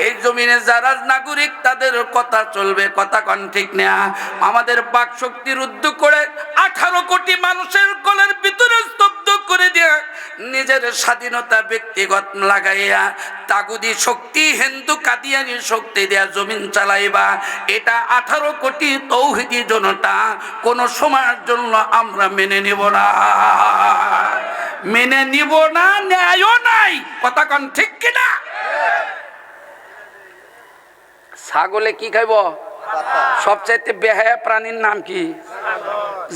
এই জমিনে যারা নাগরিক তাদের কথা চলবে, কথা কোন ঠিক না? আমাদের বাক শক্তি রুদ্ধ করে 18 কোটি মানুষের গলার ভিতরে স্তব্ধ করে দিয়ে নিজের স্বাধীনতা ব্যক্তিগত লাগাইয়া তাগুদি শক্তি, হিন্দু কাদিয়ানি শক্তি দেয়া জমিন চালাইবা, এটা 18 কোটি তৌহিদি জনতা কোন সময়ের জন্য আমরা মেনে নিব না, মেনে নিব না, ন্যায়ও নাই। কথা কোন ঠিক কিনা? ছাগলে কি খাইব? সবচাইতে বেহায়া প্রাণীর নাম কি?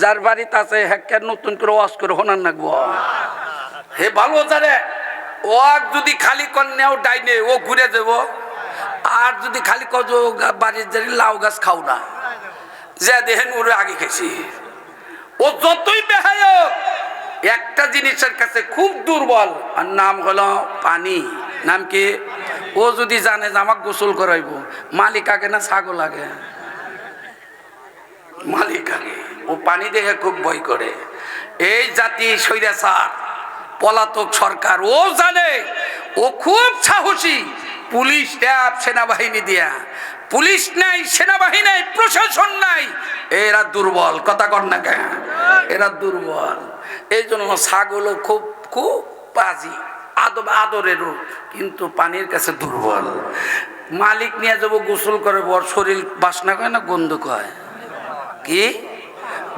যার বাড়িতে আছে হ্যাঁ নতুন করে ওয়াজ করে হোনার নাকবো। হে ভালো জানে ও যদি খালি কন্যাও ডাইনে ও ঘুরে যাব, আর যদি খালি কজ বাড়ির জানি লাউ গাছ খাও না, যা দেখেন ওরে আগে খেয়েছি। ও যতই বেহায় একটা জিনিসের কাছে খুব দুর্বল, আর নাম হলো পানি। নাম কি? ও যদি জানে যে আমাকে গোসল করাইব, মালিক আগে না ছাগল আগে? মালিক আগে। ও পানি দেখে খুব ভয় করে। এই জাতি স্বৈরাচার পলাতক সরকার, ও জানে, ও খুব সাহসী। পুলিশ, র্যাব, সেনাবাহিনী দিয়া, পুলিশ নাই, সেনাবাহিনী নাই, প্রশাসন নাই, এরা দুর্বল। কথা কর না কেন? এরা দুর্বল। এই জন্য ছাগলও খুব খুব বাজি, আদরেরও, কিন্তু পানির কাছে দুর্বল। মালিক নিয়ে যাবো গোসল করে, বর শরীর বাসনা করে না গন্ধ হয় কি?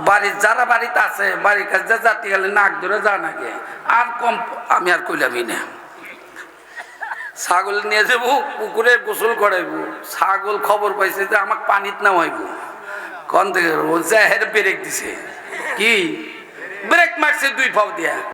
বাড়ির যারা বাড়িতে আছে বাড়ির কাছে যা জাতি গেলে নাক ধরে যা নাকি, আর কম আমি আর কইলামই না। ছাগল নিয়ে যাবো পুকুরে গোসল করাইবো, ছাগল খবর পাইছে যে আমাকে পানিত নামাইব, কন থেকে ও যা হেরে ব্রেক দিছে, কি ব্রেক মারছে 2 পাও দিয়া।